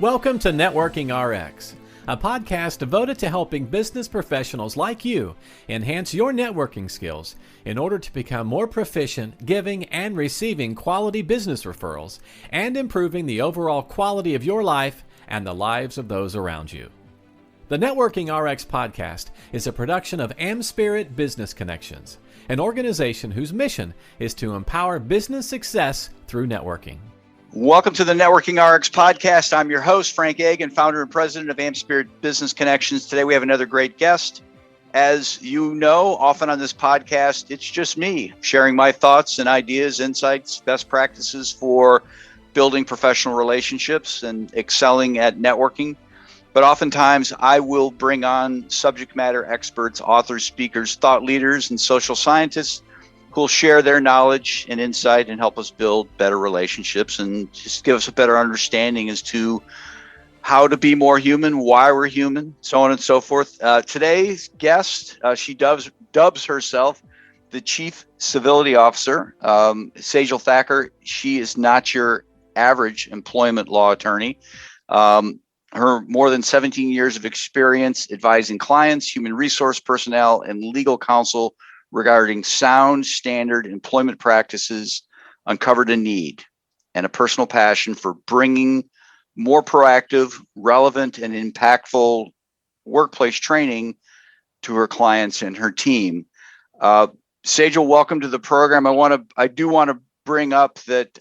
Welcome to Networking RX, a podcast devoted to helping business professionals like you enhance your networking skills in order to become more proficient giving and receiving quality business referrals and improving the overall quality of your life and the lives of those around you. The Networking RX podcast is a production of AmSpirit Business Connections, an organization whose mission is to empower business success through networking. Welcome to the Networking RX podcast. I'm your host, Frank Agan, founder and president of AmSpirit Business Connections. Today we have another great guest. As you know, often on this podcast, it's just me sharing my thoughts and ideas, insights, best practices for building professional relationships and excelling at networking. But oftentimes I will bring on subject matter experts, authors, speakers, thought leaders, and social scientists who will share their knowledge and insight and help us build better relationships and just give us a better understanding as to how to be more human, why we're human, so on and so forth. Today's guest, she dubs herself the Chief Civility Officer, Segal Thakkar. She is not your average employment law attorney. Her more than 17 years of experience advising clients, human resource personnel, and legal counsel regarding sound standard employment practices uncovered a need and a personal passion for bringing more proactive, relevant, and impactful workplace training to her clients and her team. Segal, welcome to the program. I do want to bring up that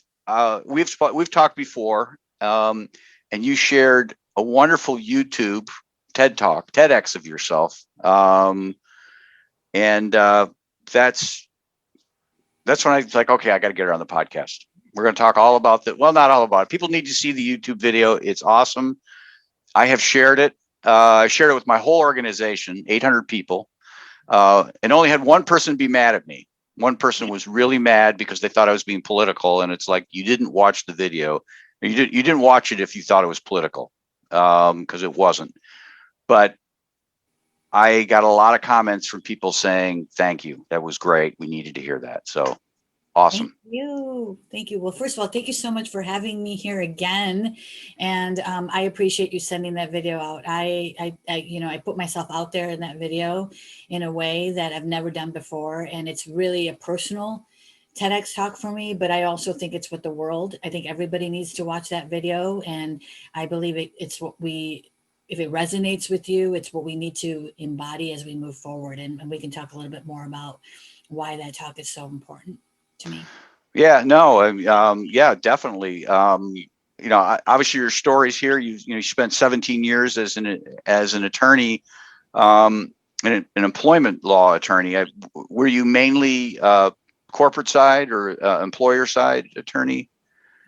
we've talked before, and you shared a wonderful YouTube TED Talk, TEDx of yourself, and that's when I was like, okay, I got to get her on the podcast. We're going to talk all about that. Well, not all about it. People need to see the YouTube video. It's awesome. I have shared it. I shared it with my whole organization, 800 people, and only had one person be mad at me. One person was really mad because they thought I was being political. And it's like, you didn't watch the video. You didn't watch it if you thought it was political, because it wasn't. But I got a lot of comments from people saying, thank you. That was great. We needed to hear that. So awesome. Thank you. Well, first of all, thank you so much for having me here again. And I appreciate you sending that video out. I put myself out there in that video in a way that I've never done before. And it's really a personal TEDx talk for me, but I also think it's with the world. I think everybody needs to watch that video. And I believe it's what if it resonates with you, it's what we need to embody as we move forward. And we can talk a little bit more about why that talk is so important to me. Yeah, no, yeah, definitely. Obviously your story's here. You spent 17 years as an attorney, an employment law attorney. Were you mainly corporate side or employer side attorney?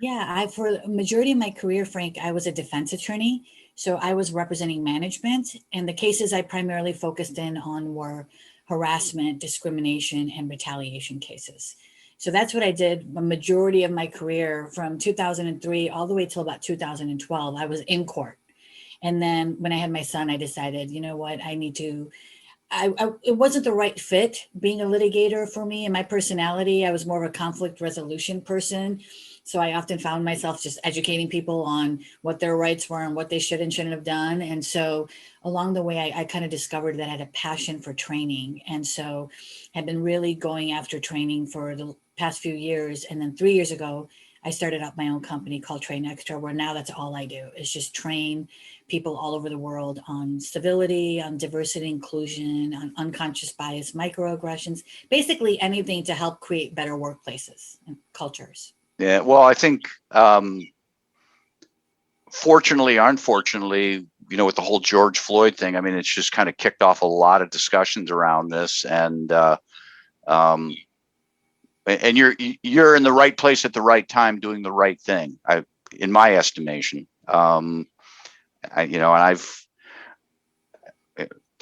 Yeah, for the majority of my career, Frank, I was a defense attorney. So I was representing management, and the cases I primarily focused in on were harassment, discrimination, and retaliation cases. So that's what I did the majority of my career from 2003 all the way till about 2012. I was in court. And then when I had my son, I decided, you know what, it wasn't the right fit being a litigator for me and my personality. I was more of a conflict resolution person. So I often found myself just educating people on what their rights were and what they should and shouldn't have done. And so along the way, I kind of discovered that I had a passion for training. And so I've been really going after training for the past few years. And then 3 years ago, I started up my own company called Train Extra, where now that's all I do is just train people all over the world on civility, on diversity, inclusion, on unconscious bias, microaggressions, basically anything to help create better workplaces and cultures. Yeah, well, I think, fortunately or unfortunately, with the whole George Floyd thing, I mean, it's just kind of kicked off a lot of discussions around this, and you're in the right place at the right time, doing the right thing, in my estimation. For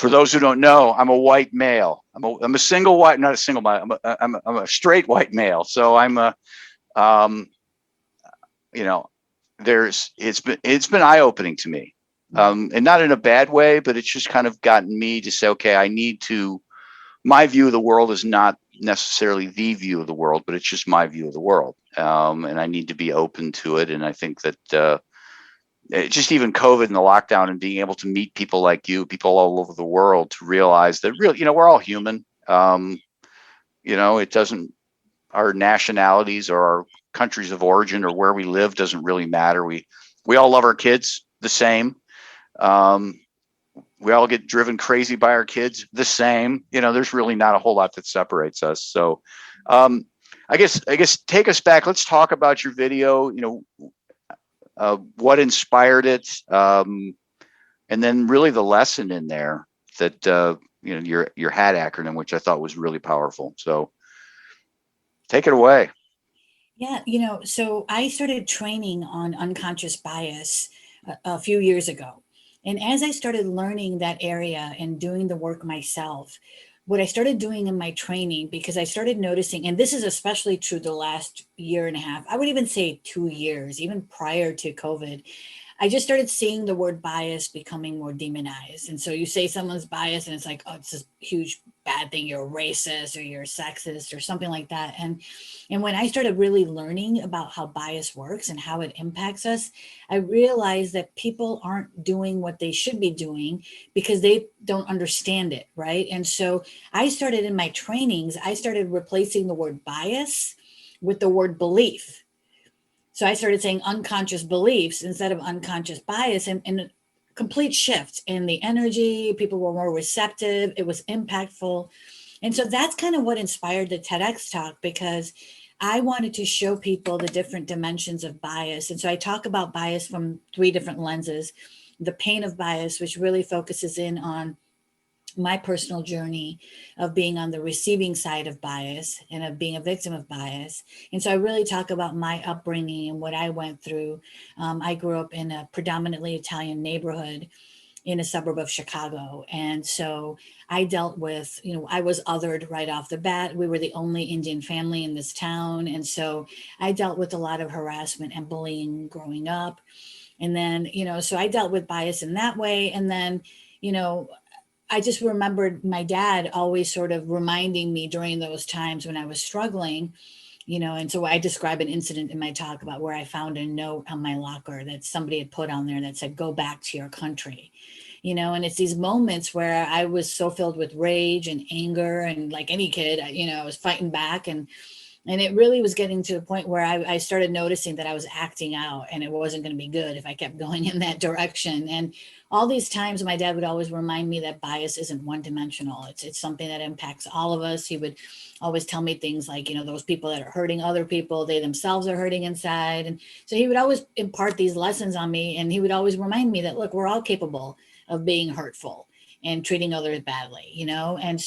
those who don't know, I'm a white male. I'm a single white, not a single male. I'm a straight white male. So it's been eye-opening to me, and not in a bad way, but it's just kind of gotten me to say, okay, my view of the world is not necessarily the view of the world, but it's just my view of the world. And I need to be open to it. And I think that, just even COVID and the lockdown and being able to meet people like you, people all over the world, to realize that really, we're all human. It doesn't, our nationalities or our countries of origin or where we live doesn't really matter. We all love our kids the same. We all get driven crazy by our kids the same. There's really not a whole lot that separates us. So I guess take us back. Let's talk about your video, what inspired it, and then really the lesson in there that your HAT acronym, which I thought was really powerful. So take it away. Yeah, so I started training on unconscious bias a few years ago. And as I started learning that area and doing the work myself, what I started doing in my training, because I started noticing, and this is especially true the last year and a half, I would even say 2 years, even prior to COVID, I just started seeing the word bias becoming more demonized. And so you say someone's biased and it's like, oh, it's this huge bad thing. You're racist or you're sexist or something like that. And when I started really learning about how bias works and how it impacts us, I realized that people aren't doing what they should be doing because they don't understand it, right? And so I started in my trainings, I started replacing the word bias with the word belief. So I started saying unconscious beliefs instead of unconscious bias, and a complete shift in the energy. People were more receptive. It was impactful. And so that's kind of what inspired the TEDx talk, because I wanted to show people the different dimensions of bias. And so I talk about bias from 3 different lenses. The pain of bias, which really focuses in on my personal journey of being on the receiving side of bias and of being a victim of bias. And so I really talk about my upbringing and what I went through. I grew up in a predominantly Italian neighborhood in a suburb of Chicago. And so I dealt with, I was othered right off the bat. We were the only Indian family in this town. And so I dealt with a lot of harassment and bullying growing up. And then, so I dealt with bias in that way. And then, I just remembered my dad always sort of reminding me during those times when I was struggling, and so I describe an incident in my talk about where I found a note on my locker that somebody had put on there that said, "Go back to your country." And it's these moments where I was so filled with rage and anger, and like any kid, I was fighting back, and it really was getting to a point where I started noticing that I was acting out, and it wasn't going to be good if I kept going in that direction. And all these times, my dad would always remind me that bias isn't one dimensional. It's something that impacts all of us. He would always tell me things like, those people that are hurting other people, they themselves are hurting inside. And so he would always impart these lessons on me. And he would always remind me that, look, we're all capable of being hurtful and treating others badly, And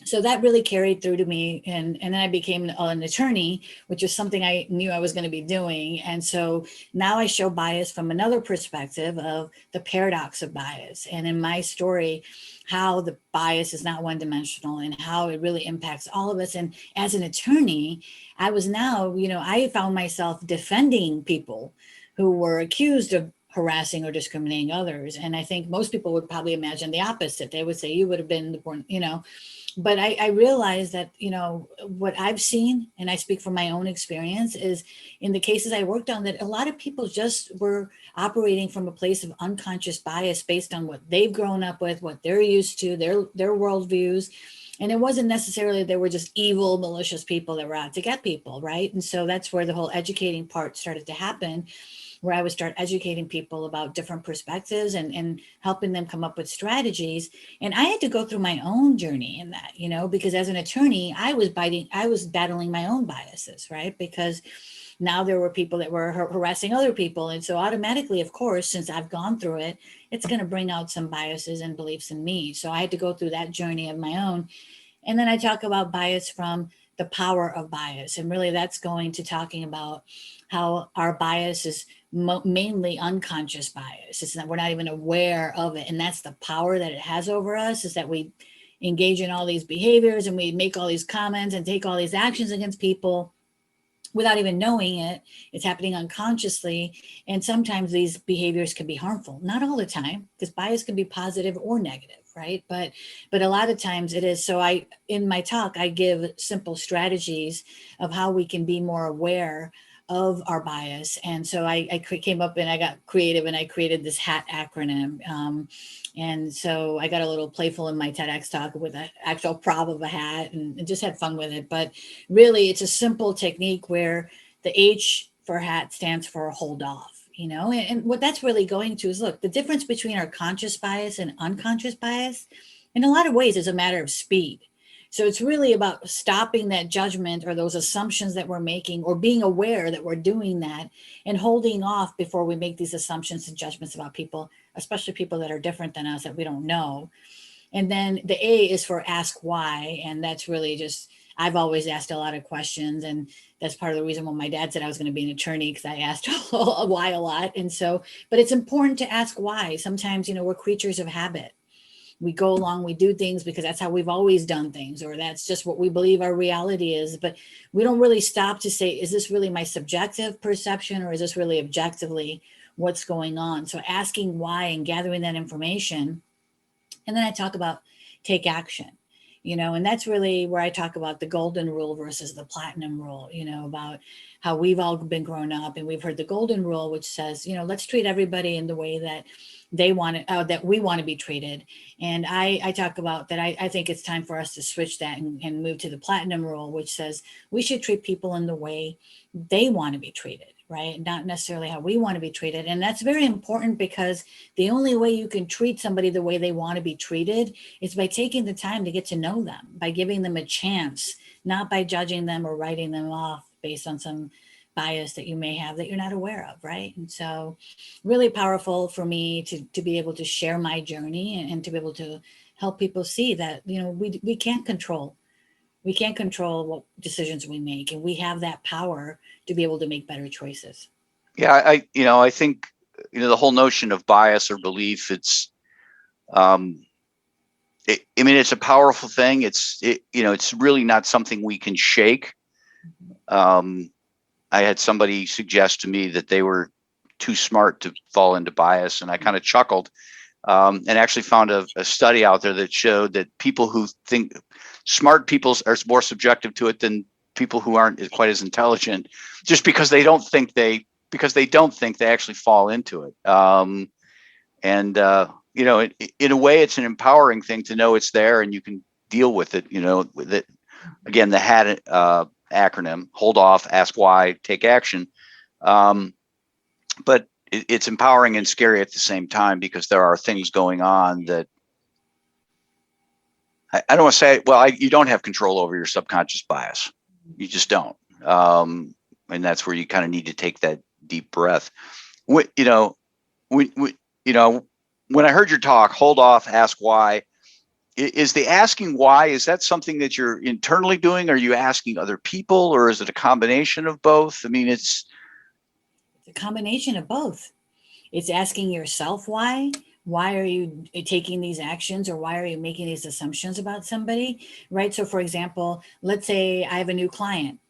so that really carried through to me. And then I became an attorney, which is something I knew I was going to be doing. And so now I show bias from another perspective of the paradox of bias. And in my story, how the bias is not one dimensional and how it really impacts all of us. And as an attorney, I was now, I found myself defending people who were accused of harassing or discriminating others. And I think most people would probably imagine the opposite. They would say you would have been the one, but I realized that, what I've seen, and I speak from my own experience, is in the cases I worked on, that a lot of people just were operating from a place of unconscious bias based on what they've grown up with, what they're used to, their worldviews. And it wasn't necessarily they were just evil, malicious people that were out to get people, right? And so that's where the whole educating part started to happen, where I would start educating people about different perspectives and helping them come up with strategies. And I had to go through my own journey in that, because as an attorney, I was battling my own biases, right? Because now there were people that were harassing other people. And so automatically, of course, since I've gone through it, it's going to bring out some biases and beliefs in me. So I had to go through that journey of my own. And then I talk about bias from the power of bias. And really that's going to talking about how our bias is mainly unconscious bias. It's that we're not even aware of it. And that's the power that it has over us, is that we engage in all these behaviors and we make all these comments and take all these actions against people without even knowing it. It's happening unconsciously. And sometimes these behaviors can be harmful. Not all the time, because bias can be positive or negative, right? But a lot of times it is. So in my talk, I give simple strategies of how we can be more aware of our bias. And so I came up and I got creative and I created this HAT acronym. And so I got a little playful in my TEDx talk with an actual prop of a hat and just had fun with it. But really, it's a simple technique where the H for HAT stands for hold off, and what that's really going to is, look, the difference between our conscious bias and unconscious bias in a lot of ways is a matter of speed. So it's really about stopping that judgment or those assumptions that we're making, or being aware that we're doing that and holding off before we make these assumptions and judgments about people, especially people that are different than us that we don't know. And then the A is for ask why. And that's really just, I've always asked a lot of questions. And that's part of the reason why my dad said I was going to be an attorney, because I asked why a lot. And so, but it's important to ask why. Sometimes, we're creatures of habit. We go along, we do things because that's how we've always done things, or that's just what we believe our reality is. But we don't really stop to say, is this really my subjective perception, or is this really objectively what's going on? So asking why and gathering that information. And then I talk about take action, and that's really where I talk about the golden rule versus the platinum rule, about how we've all been grown up and we've heard the golden rule, which says, let's treat everybody in the way that they want it, that we want to be treated. And I talk about that. I think it's time for us to switch that and move to the platinum rule, which says we should treat people in the way they want to be treated, right? Not necessarily how we want to be treated. And that's very important, because the only way you can treat somebody the way they want to be treated is by taking the time to get to know them, by giving them a chance, not by judging them or writing them off based on some bias that you may have that you're not aware of, right? And so really powerful for me to be able to share my journey and to be able to help people see that, we can't control what decisions we make, and we have that power to be able to make better choices. Yeah, I think, the whole notion of bias or belief, it's, it's a powerful thing. It's really not something we can shake. I had somebody suggest to me that they were too smart to fall into bias, and I kind of chuckled, and actually found a study out there that showed that people who think smart people are more subjective to it than people who aren't quite as intelligent, just because they don't think they actually fall into it. In a way, it's an empowering thing to know it's there and you can deal with it. With it. Again, the HAT acronym: hold off, ask why, take action. But it's empowering and scary at the same time, because there are things going on that I don't want to say, you don't have control over your subconscious bias. You just don't. And that's where you kind of need to take that deep breath. When I heard your talk, hold off, ask why, is the asking why, is that something that you're internally doing? Are you asking other people, or is it a combination of both? I mean, it's a combination of both. It's asking yourself why. Why are you taking these actions, or why are you making these assumptions about somebody, right? So for example, let's say I have a new client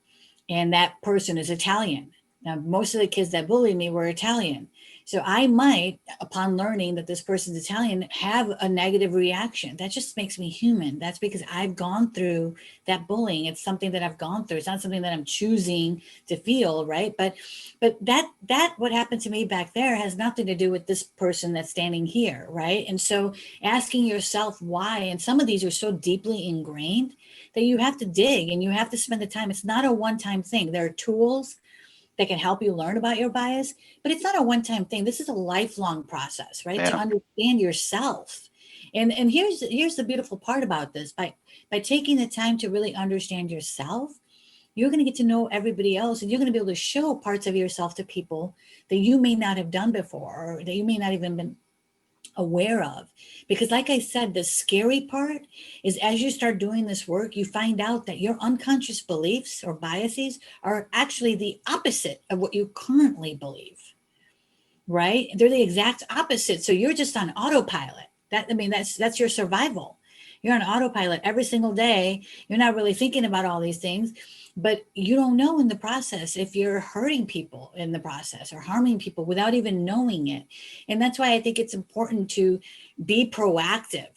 and that person is Italian. Now, most of the kids that bullied me were Italian. So I might, upon learning that this person's Italian, have a negative reaction. That just makes me human. That's because I've gone through that bullying. It's something that I've gone through. It's not something that I'm choosing to feel, right? But that what happened to me back there has nothing to do with this person that's standing here, right? And so asking yourself why, and some of these are so deeply ingrained that you have to dig and you have to spend the time. It's not a one-time thing. There are tools that can help you learn about your bias, but it's not a one-time thing. This is a lifelong process, right? Yeah. To understand yourself. And here's the beautiful part about this. By taking the time to really understand yourself, you're going to get to know everybody else, and you're going to be able to show parts of yourself to people that you may not have done before, or that you may not even been aware of. Because like I said, the scary part is, as you start doing this work, you find out that your unconscious beliefs or biases are actually the opposite of what you currently believe, right? They're the exact opposite. So you're just on autopilot. That's your survival. You're on autopilot every single day. You're not really thinking about all these things, but you don't know in the process if you're hurting people in the process or harming people without even knowing it. And that's why I think it's important to be proactive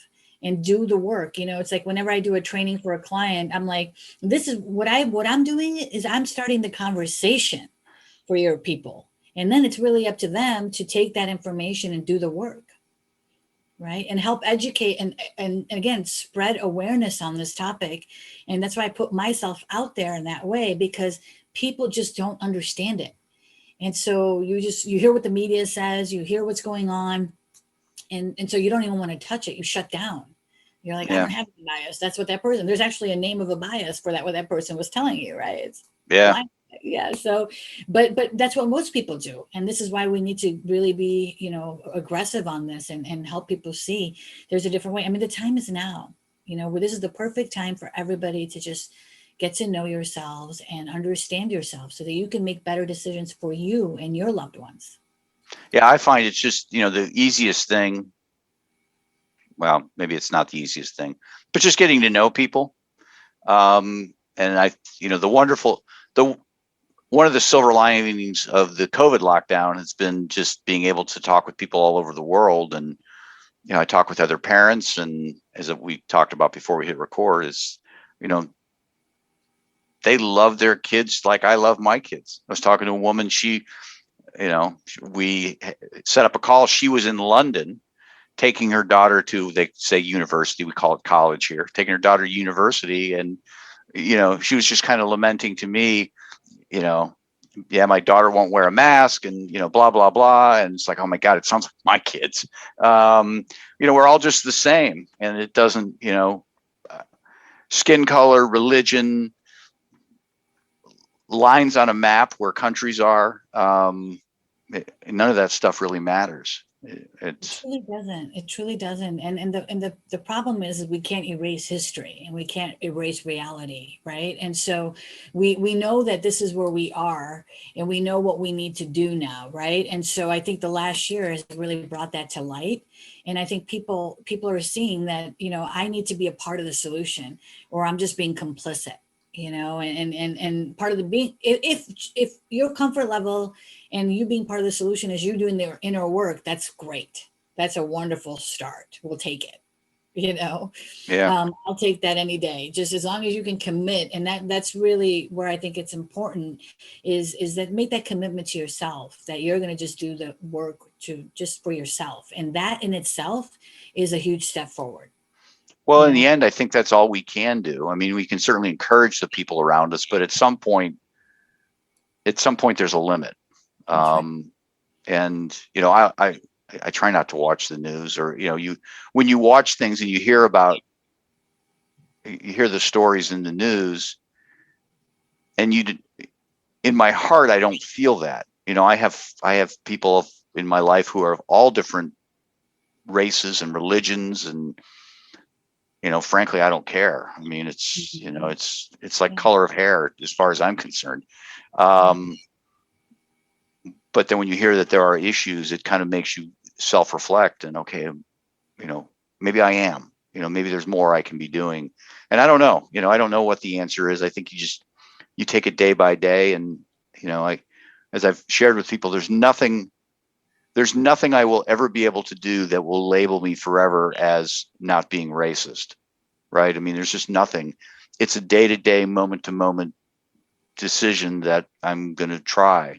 and do the work. It's like whenever I do a training for a client, I'm like, this is what I'm doing is I'm starting the conversation for your people. And then it's really up to them to take that information and do the work, right? And help educate and again, spread awareness on this topic. And that's why I put myself out there in that way, because people just don't understand it. And so you hear what the media says, you hear what's going on, and so you don't even want to touch it. You shut down. You're like, I don't have any bias. That's what that person, there's actually a name of a bias for that, what that person was telling you, right? It's blind. Yeah. So, but that's what most people do. And this is why we need to really be, aggressive on this and help people see there's a different way. I mean, the time is now, where this is the perfect time for everybody to just get to know yourselves and understand yourself so that you can make better decisions for you and your loved ones. Yeah, I find it's just, the easiest thing. Well, maybe it's not the easiest thing, but just getting to know people. And one of the silver linings of the COVID lockdown has been just being able to talk with people all over the world. And, I talk with other parents, and as we talked about before we hit record is, they love their kids like I love my kids. I was talking to a woman, we set up a call. She was in London taking her daughter to, they say university, we call it college here, taking her daughter to university. And, she was just kind of lamenting to me, my daughter won't wear a mask and, blah, blah, blah. And it's like, oh my God, it sounds like my kids. We're all just the same. And it doesn't, skin color, religion, lines on a map where countries are, none of that stuff really matters. It truly doesn't. And the problem is we can't erase history and we can't erase reality, right? And so we know that this is where we are and we know what we need to do now, right? And so I think the last year has really brought that to light. And I think people are seeing that, I need to be a part of the solution, or I'm just being complicit, and part of the being, if your comfort level and you being part of the solution is you doing their inner work, that's great. That's a wonderful start. We'll take it. I'll take that any day, just as long as you can commit. And that's really where I think it's important is that make that commitment to yourself, that you're going to just do the work just for yourself. And that in itself is a huge step forward. Well, in the end, I think that's all we can do. I mean, we can certainly encourage the people around us, but at some point there's a limit. And, I try not to watch the news, or, when you watch things and you hear the stories in the news, and in my heart, I don't feel that, I have people in my life who are of all different races and religions, and, frankly, I don't care. I mean, it's, it's like color of hair as far as I'm concerned. But then when you hear that there are issues, it kind of makes you self-reflect and, okay, maybe I am, maybe there's more I can be doing. And I don't know, I don't know what the answer is. I think you take it day by day. And, as I've shared with people, there's nothing I will ever be able to do that will label me forever as not being racist. Right. I mean, there's just nothing. It's a day-to-day, moment-to-moment decision that I'm going to try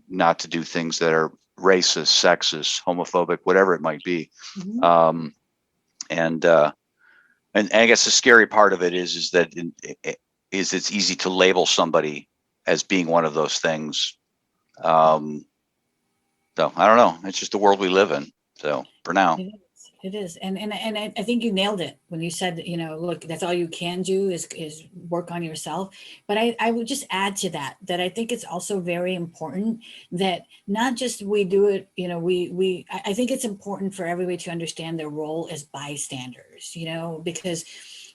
not to do things that are racist, sexist, homophobic, whatever it might be. And I guess the scary part of it is that it's easy to label somebody as being one of those things. So I don't know. It's just the world we live in. So for now. It is. And I think you nailed it when you said, look, that's all you can do is work on yourself. But I would just add to that I think it's also very important that not just we do it, I think it's important for everybody to understand their role as bystanders, because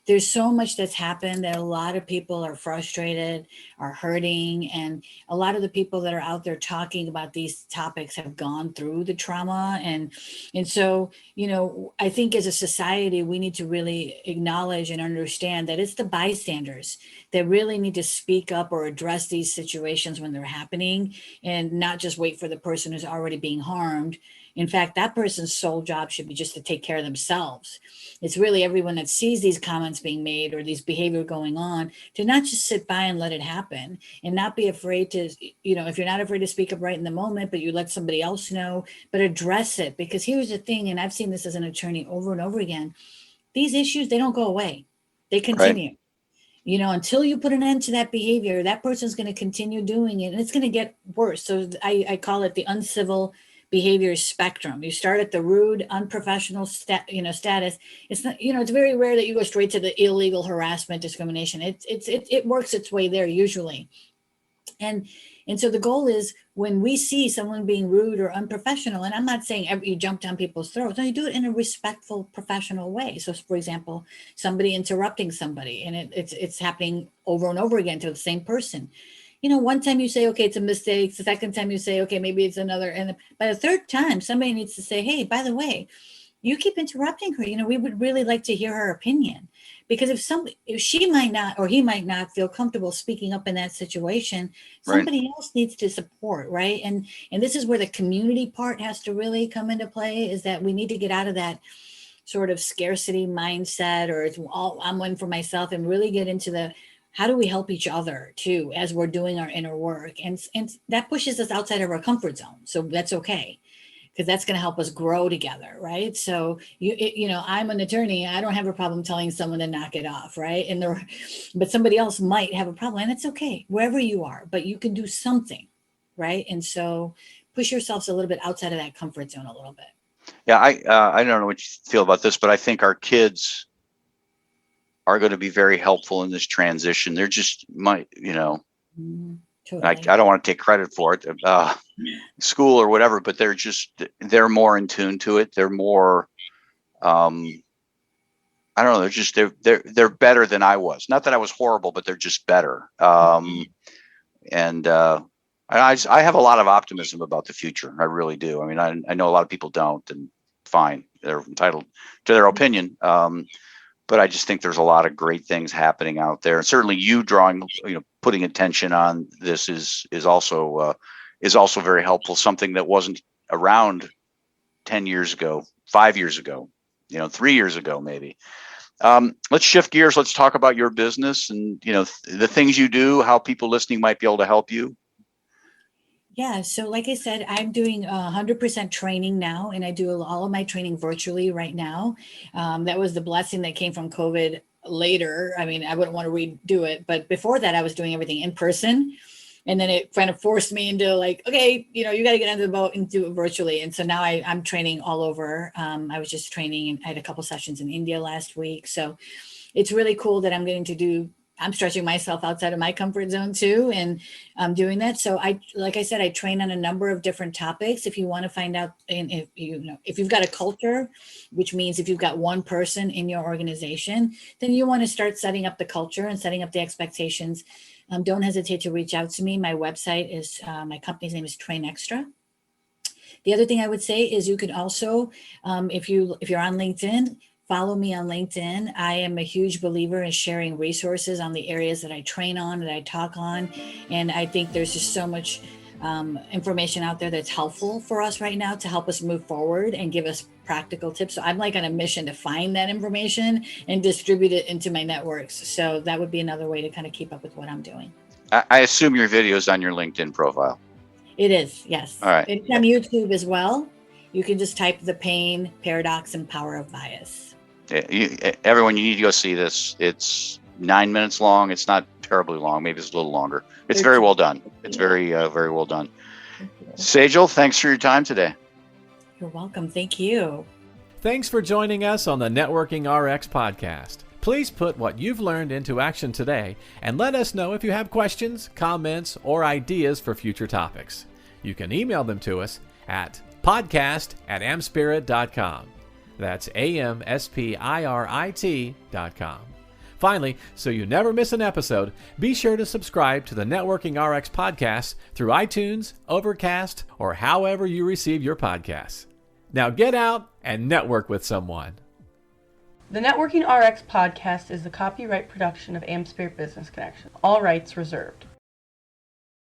there's so much that's happened that a lot of people are frustrated, are hurting. And a lot of the people that are out there talking about these topics have gone through the trauma. And so, I think as a society, we need to really acknowledge and understand that it's the bystanders that really need to speak up or address these situations when they're happening, and not just wait for the person who's already being harmed In fact, that person's sole job should be just to take care of themselves. It's really everyone that sees these comments being made or these behavior going on to not just sit by and let it happen and not be afraid to, if you're not afraid to speak up right in the moment, but you let somebody else know, but address it. Because here's the thing, and I've seen this as an attorney over and over again, these issues, they don't go away. They continue. Right. Until you put an end to that behavior, that person's going to continue doing it and it's going to get worse. So I call it the uncivil behavior spectrum. You start at the rude, unprofessional status. It's not, it's very rare that you go straight to the illegal harassment, discrimination. It works its way there usually. And so the goal is when we see someone being rude or unprofessional, and I'm not saying you jump down people's throats, no, you do it in a respectful, professional way. So for example, somebody interrupting somebody and it's happening over and over again to the same person. One time you say, okay, it's a mistake. The second time you say, okay, maybe it's another. And by the third time, somebody needs to say, hey, by the way, you keep interrupting her. We would really like to hear her opinion. Because if she might not, or he might not feel comfortable speaking up in that situation, somebody else needs to support, right? And this is where the community part has to really come into play, is that we need to get out of that sort of scarcity mindset, or I'm one for myself, and really get into the, how do we help each other too, as we're doing our inner work? And that pushes us outside of our comfort zone. So that's okay, because that's going to help us grow together, right? So I'm an attorney. I don't have a problem telling someone to knock it off, right? But somebody else might have a problem, and it's okay wherever you are. But you can do something, right? And so push yourselves a little bit outside of that comfort zone a little bit. Yeah, I don't know what you feel about this, but I think our kids are going to be very helpful in this transition. They're just Totally. I don't want to take credit for it, school or whatever, but they're more in tune to it. They're more, I don't know. They're better than I was. Not that I was horrible, but they're just better. And I have a lot of optimism about the future. I really do. I mean, I know a lot of people don't, and fine, they're entitled to their opinion. But I just think there's a lot of great things happening out there. And certainly you putting attention on this is also very helpful. Something that wasn't around 10 years ago, 5 years ago, 3 years ago, maybe. Let's shift gears. Let's talk about your business and, the things you do, how people listening might be able to help you. Yeah. So like I said, I'm doing 100% training now, and I do all of my training virtually right now. That was the blessing that came from COVID later. I mean, I wouldn't want to redo it, but before that I was doing everything in person. And then it kind of forced me into like, okay, you got to get under the boat and do it virtually. And so now I'm training all over. I was just training, and I had a couple sessions in India last week. So it's really cool that I'm stretching myself outside of my comfort zone too, and I'm doing that. So like I said, I train on a number of different topics. If you want to find out, and if you've got a culture, which means if you've got one person in your organization, then you want to start setting up the culture and setting up the expectations. Don't hesitate to reach out to me. My website is, my company's name is Train Extra. The other thing I would say is you could also, if you're on LinkedIn, follow me on LinkedIn. I am a huge believer in sharing resources on the areas that I train on, that I talk on. And I think there's just so much information out there that's helpful for us right now to help us move forward and give us practical tips. So I'm like on a mission to find that information and distribute it into my networks. So that would be another way to kind of keep up with what I'm doing. I assume your video is on your LinkedIn profile. It is, yes. All right. It's on YouTube as well. You can just type The Pain, Paradox, and Power of Bias. Everyone, you need to go see this. It's 9 minutes long. It's not terribly long. Maybe it's a little longer. It's very well done. It's very, very well done. Segal, thanks for your time today. You're welcome. Thank you. Thanks for joining us on the Networking RX podcast. Please put what you've learned into action today and let us know if you have questions, comments, or ideas for future topics. You can email them to us at podcast@amspirit.com. That's AmSpirit.com. Finally, so you never miss an episode, be sure to subscribe to the Networking RX podcast through iTunes, Overcast, or however you receive your podcasts. Now get out and network with someone. The Networking RX podcast is the copyright production of AmSpirit Business Connection. All rights reserved.